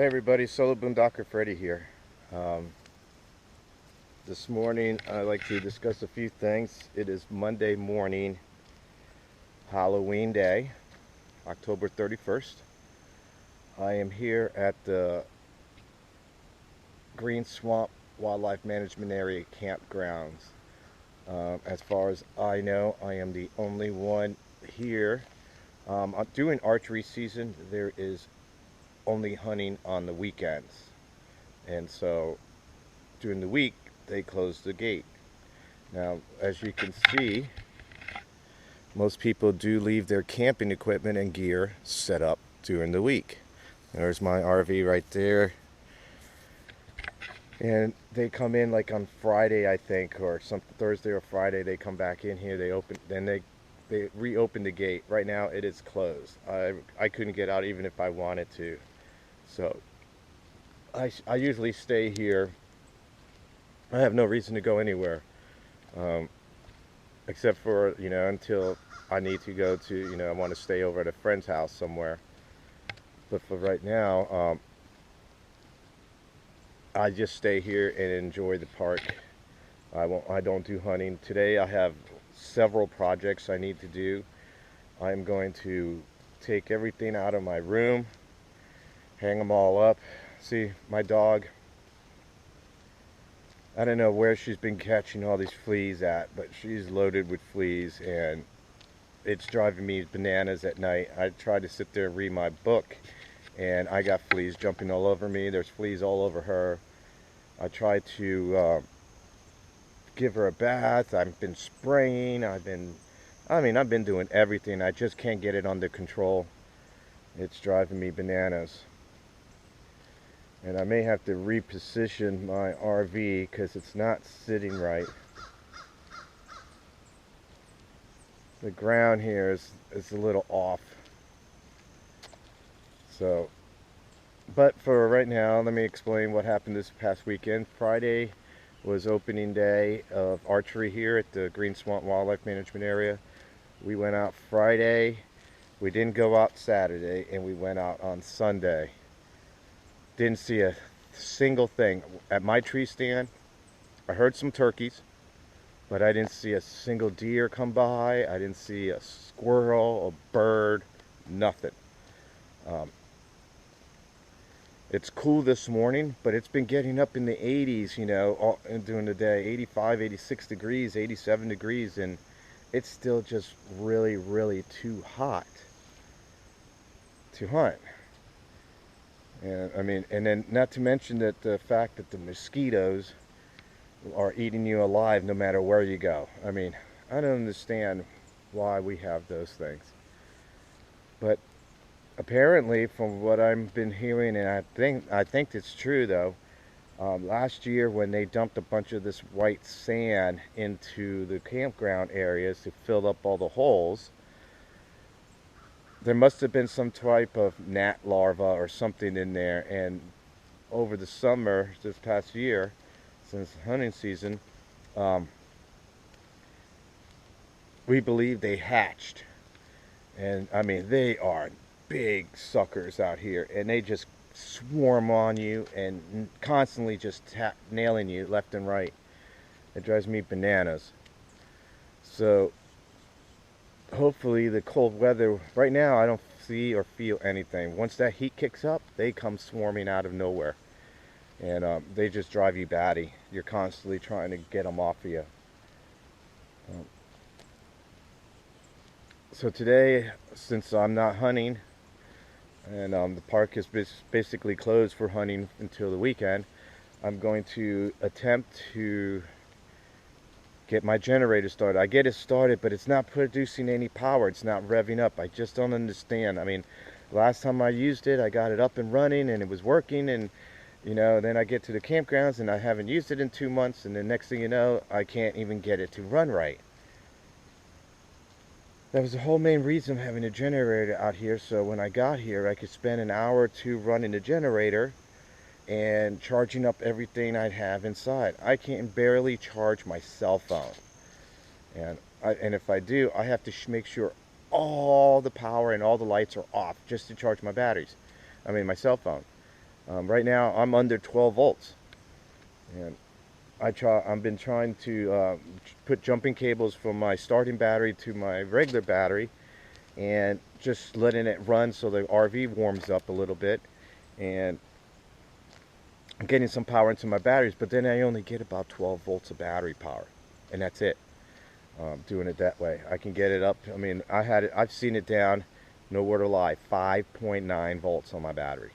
Hey everybody, Solo Boondocker Freddy here. Um, this morning I'd like to discuss a few things. It is Monday morning, Halloween Day, October 31st. I am here at the Green Swamp Wildlife Management Area campgrounds. As far as I know, I am the only one here. During archery season, there is only hunting on the weekends. And so during the week, they close the gate. Now, as you can see, most people do leave their camping equipment and gear set up during the week. There's my RV right there. And they come in like on Friday, I think, or some Thursday or Friday. They come back in here. They reopen the gate. Right now, it is closed. I couldn't get out even if I wanted to. So I usually stay here. I have no reason to go anywhere. Except for, until I need to go to, I want to stay over at a friend's house somewhere. But for right now, I just stay here and enjoy the park. I don't do hunting. Today I have several projects I need to do. I'm going to take everything out of my room, hang them all up. See, my dog, I don't know where she's been catching all these fleas at, but she's loaded with fleas and it's driving me bananas at night. I try to sit there and read my book and I got fleas jumping all over me. There's fleas all over her. I try to give her a bath. I've been spraying. I've been doing everything. I just can't get it under control. It's driving me bananas. And I may have to reposition my RV because it's not sitting right. The ground here is a little off. So, but for right now, let me explain what happened this past weekend. Friday was opening day of archery here at the Green Swamp Wildlife Management Area. We went out Friday. We didn't go out Saturday, and we went out on Sunday. Didn't see a single thing. At my tree stand, I heard some turkeys, but I didn't see a single deer come by. I didn't see a squirrel, a bird, nothing. It's cool this morning, but it's been getting up in the 80s, during the day, 85, 86 degrees, 87 degrees, and it's still just really, really too hot to hunt. And then not to mention that the fact that the mosquitoes are eating you alive no matter where you go. I don't understand why we have those things. But apparently, from what I've been hearing, and I think it's true though, last year when they dumped a bunch of this white sand into the campground areas to fill up all the holes, there must have been some type of gnat larva or something in there, and over the summer this past year, since hunting season, we believe they hatched. And they are big suckers out here, and they just swarm on you and constantly just nailing you left and right. It drives me bananas. So hopefully the cold weather, right now I don't see or feel anything. Once that heat kicks up, they come swarming out of nowhere, and they just drive you batty. You're constantly trying to get them off of you. So today, since I'm not hunting, and the park is basically closed for hunting until the weekend, I'm going to attempt to get my generator started. I get it started, but it's not producing any power. It's not revving up. I just don't understand. Last time I used it, I got it up and running and it was working, and then I get to the campgrounds and I haven't used it in 2 months, and the next thing you know, I can't even get it to run right. That was the whole main reason of having a generator out here, so when I got here, I could spend an hour or two running the generator and charging up everything I'd have inside. I can barely charge my cell phone, and if I do, I have to make sure all the power and all the lights are off just to charge my batteries. My cell phone. Right now I'm under 12 volts, and I've been trying to put jumping cables from my starting battery to my regular battery, and just letting it run so the RV warms up a little bit, and I'm getting some power into my batteries. But then I only get about 12 volts of battery power, and that's it. Doing it that way, I can get it up. I mean, I've seen it down, no word of lie, 5.9 volts on my battery.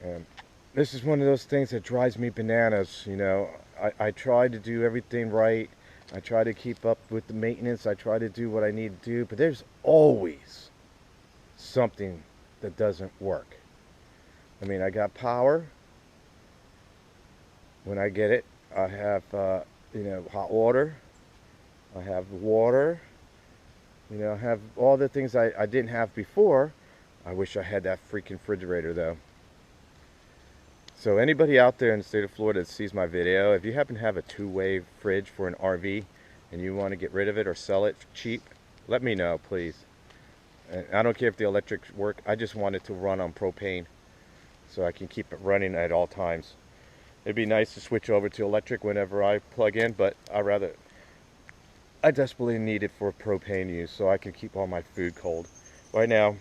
And this is one of those things that drives me bananas. You know, I try to do everything right. I try to keep up with the maintenance. I try to do what I need to do, but there's always something that doesn't work. I mean, I got power when I get it. I have, hot water. I have water. You know, I have all the things I didn't have before. I wish I had that freaking refrigerator, though. So anybody out there in the state of Florida that sees my video, if you happen to have a two-way fridge for an RV and you want to get rid of it or sell it cheap, let me know, please. And I don't care if the electrics work. I just want it to run on propane so I can keep it running at all times. It'd be nice to switch over to electric whenever I plug in, but I desperately need it for propane use so I can keep all my food cold. Right now,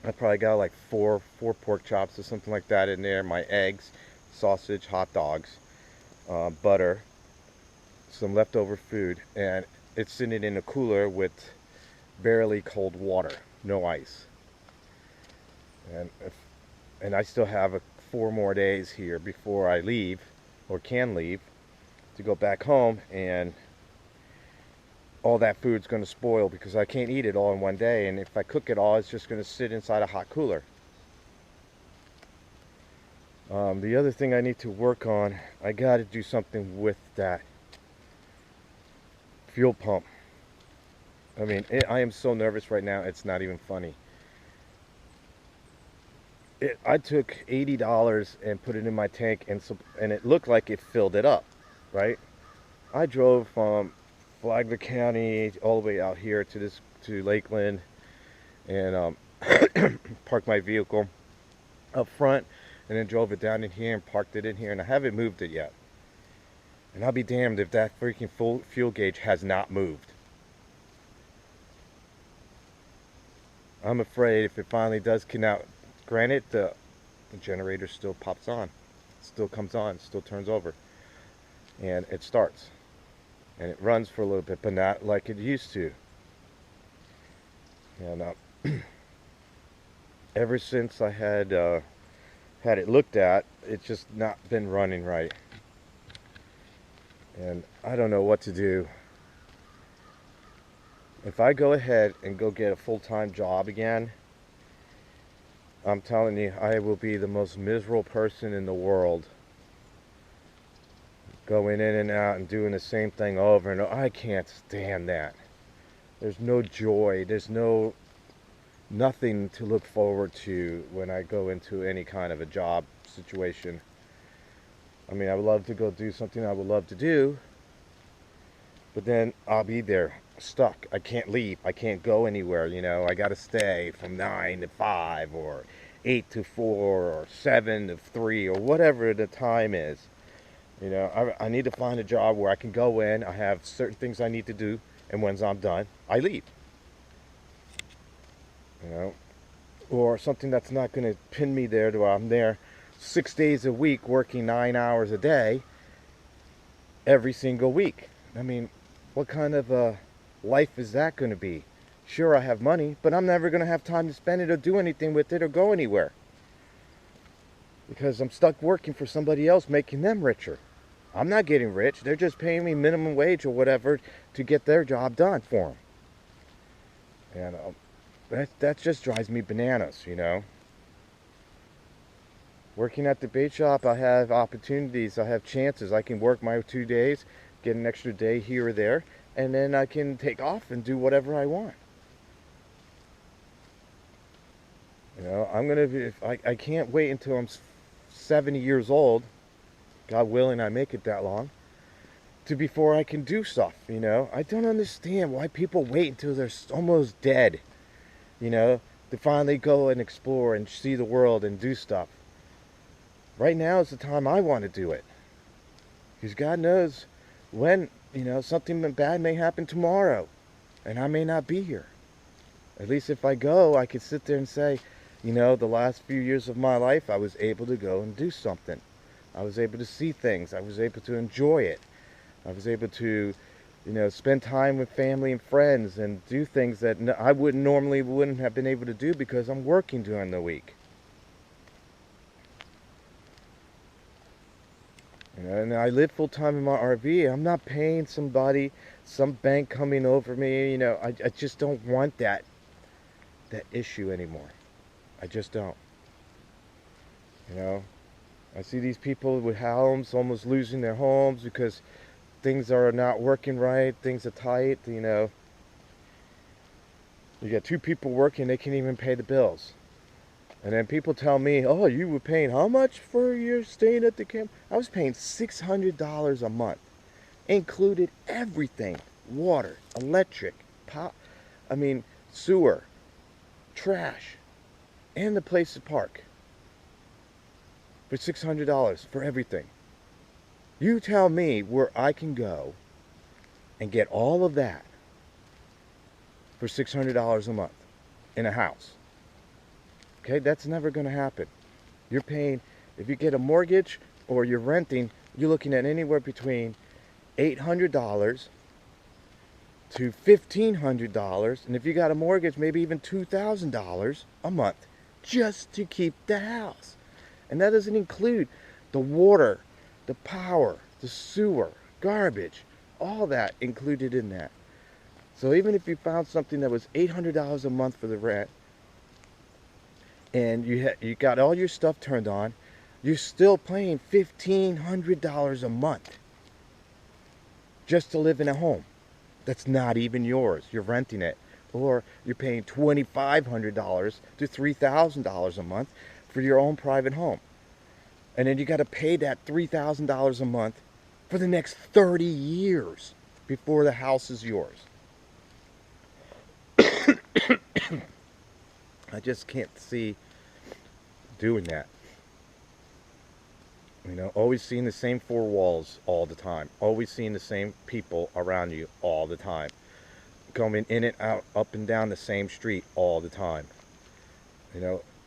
I probably got like four pork chops or something like that in there, my eggs, sausage, hot dogs, butter, some leftover food, and it's sitting in a cooler with barely cold water, no ice. And I still have 4 more days here before I leave, or can leave, to go back home, and all that food's going to spoil because I can't eat it all in one day, and if I cook it all, it's just going to sit inside a hot cooler. The other thing I need to work on, I got to do something with that fuel pump. I mean, I am so nervous right now, it's not even funny. I took $80 and put it in my tank, and it looked like it filled it up, right? I drove from Flagler County all the way out here to Lakeland, and parked my vehicle up front, and then drove it down in here and parked it in here, and I haven't moved it yet. And I'll be damned if that freaking fuel gauge has not moved. I'm afraid if it finally does come out, granted, the generator still pops on, still comes on, still turns over, and it starts. And it runs for a little bit, but not like it used to. And ever since I had it looked at, it's just not been running right. And I don't know what to do. If I go ahead and go get a full-time job again, I'm telling you, I will be the most miserable person in the world. Going in and out and doing the same thing over and over. I can't stand that. There's no joy. There's nothing to look forward to when I go into any kind of a job situation. I mean, I would love to go do something I would love to do, but then I'll be there stuck. I can't leave. I can't go anywhere, you know. I got to stay from 9 to 5 or 8 to 4 or 7 to 3 or whatever the time is. You know, I need to find a job where I can go in, I have certain things I need to do, and once I'm done, I leave. You know, or something that's not going to pin me there to where I'm there 6 days a week working 9 hours a day every single week. I mean, what kind of a life is that going to be? Sure, I have money, but I'm never going to have time to spend it or do anything with it or go anywhere. Because I'm stuck working for somebody else, making them richer. I'm not getting rich. They're just paying me minimum wage or whatever to get their job done for them. And that just drives me bananas, you know. Working at the bait shop, I have opportunities. I have chances. I can work my 2 days, get an extra day here or there, and then I can take off and do whatever I want. You know, I'm going to be, I can't wait until I'm 70 years old, God willing I make it that long, before I can do stuff, you know. I don't understand why people wait until they're almost dead, you know, to finally go and explore and see the world and do stuff. Right now is the time I want to do it. Because God knows when, something bad may happen tomorrow. And I may not be here. At least if I go, I could sit there and say, the last few years of my life, I was able to go and do something. I was able to see things. I was able to enjoy it. I was able to, spend time with family and friends and do things that I wouldn't have been able to do because I'm working during the week. And I live full time in my RV. I'm not paying somebody, some bank coming over me. I just don't want that issue anymore. I just don't. I see these people with homes almost losing their homes because things are not working right, things are tight, You got two people working, they can't even pay the bills. And then people tell me, oh, you were paying how much for your staying at the camp? I was paying $600 a month. Included everything. Water, electric, sewer, trash, and the place to park. For $600 for everything. You tell me where I can go and get all of that for $600 a month in a house. Okay, that's never going to happen. You're paying, if you get a mortgage or you're renting, you're looking at anywhere between $800 to $1,500, and if you got a mortgage, maybe even $2,000 a month just to keep the house. And that doesn't include the water, the power, the sewer, garbage, all that included in that. So even if you found something that was $800 a month for the rent, and you got all your stuff turned on, you're still paying $1,500 a month just to live in a home that's not even yours. You're renting it. Or you're paying $2,500 to $3,000 a month for your own private home. And then you got to pay that $3,000 a month for the next 30 years before the house is yours. I just can't see doing that. Always seeing the same four walls all the time. Always seeing the same people around you all the time. Coming in and out, up and down the same street all the time.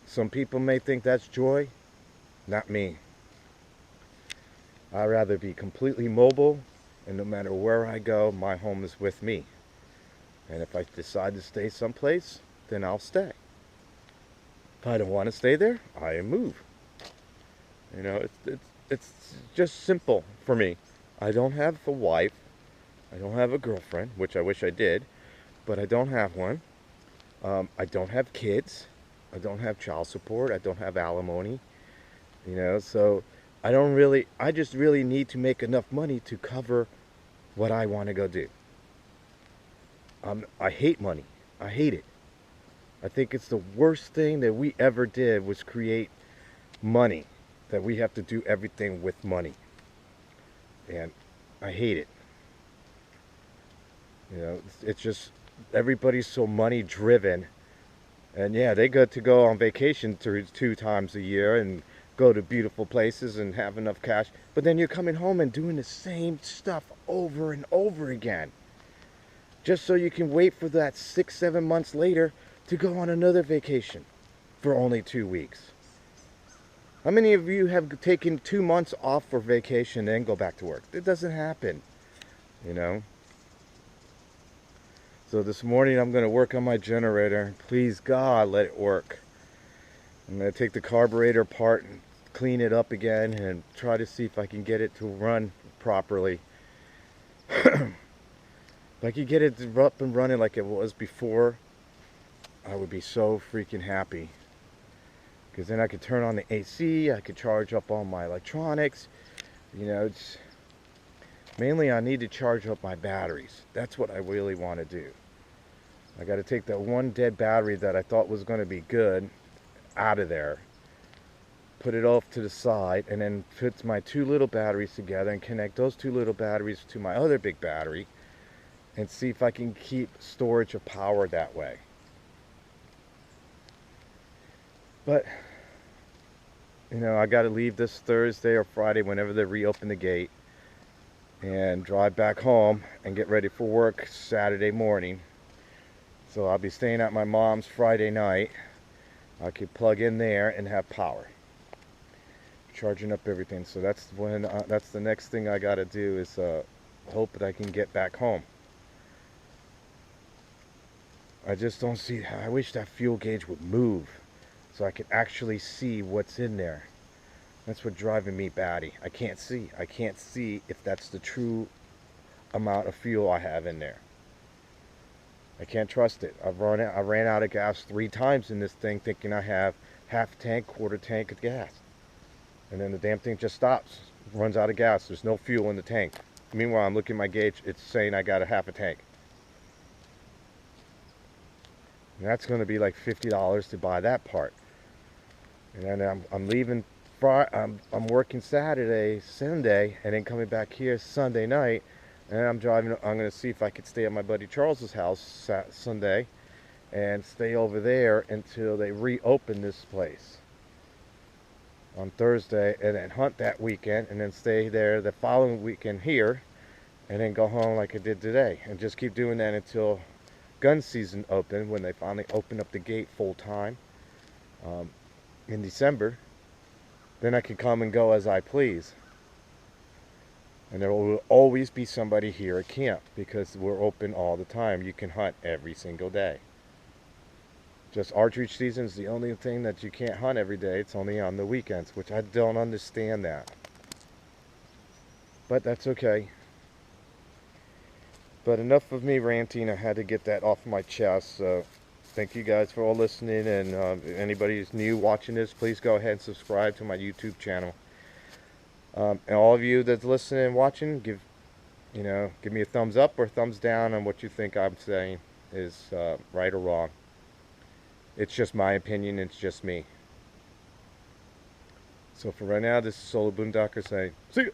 Some people may think that's joy. Not me. I'd rather be completely mobile, and no matter where I go, my home is with me. And if I decide to stay someplace, then I'll stay. If I don't want to stay there, I move. It's just simple for me. I don't have a wife. I don't have a girlfriend, which I wish I did, but I don't have one. I don't have kids. I don't have child support. I don't have alimony. So I just really need to make enough money to cover what I want to go do. I hate money. I hate it. I think it's the worst thing that we ever did was create money. That we have to do everything with money. And I hate it. It's just, everybody's so money driven. And yeah, they got to go on vacation 2 times a year and go to beautiful places and have enough cash. But then you're coming home and doing the same stuff over and over again. Just so you can wait for that 6-7 months later to go on another vacation for only 2 weeks. How many of you have taken 2 months off for vacation and then go back to work? It doesn't happen, So this morning I'm going to work on my generator. Please God, let it work. I'm going to take the carburetor apart and clean it up again and try to see if I can get it to run properly. If I could get it up and running like it was before, I would be so freaking happy. Because then I could turn on the AC, I could charge up all my electronics. It's mainly I need to charge up my batteries. That's what I really want to do. I got to take that one dead battery that I thought was going to be good out of there, put it off to the side, and then put my 2 little batteries together and connect those 2 little batteries to my other big battery and see if I can keep storage of power that way. But you know, I got to leave this Thursday or Friday whenever they reopen the gate, and drive back home and get ready for work Saturday morning. So I'll be staying at my mom's Friday night. I could plug in there and have power, charging up everything. So that's when that's the next thing I got to do is hope that I can get back home. I just don't see. I wish that fuel gauge would move so I could actually see what's in there. That's what's driving me batty. I can't see. I can't see if that's the true amount of fuel I have in there. I can't trust it. I ran out of gas 3 times in this thing thinking I have half tank, quarter tank of gas. And then the damn thing just stops, runs out of gas. There's no fuel in the tank. Meanwhile, I'm looking at my gauge. It's saying I got a half a tank. And that's going to be like $50 to buy that part. And then I'm leaving. I'm working Saturday, Sunday, and then coming back here Sunday night. And I'm driving. I'm going to see if I could stay at my buddy Charles's house Sunday, and stay over there until they reopen this place on Thursday, and then hunt that weekend, and then stay there the following weekend here, and then go home like I did today, and just keep doing that until gun season open, when they finally open up the gate full time in December. Then I can come and go as I please. And there will always be somebody here at camp because we're open all the time. You can hunt every single day. Just archery season is the only thing that you can't hunt every day. It's only on the weekends, which I don't understand that. But that's okay. But enough of me ranting. I had to get that off my chest. So thank you guys for all listening. And if anybody who's new watching this, please go ahead and subscribe to my YouTube channel. And all of you that's listening and watching, give me a thumbs up or thumbs down on what you think I'm saying is right or wrong. It's just my opinion. It's just me. So for right now, this is Solo Boondocker saying, see ya.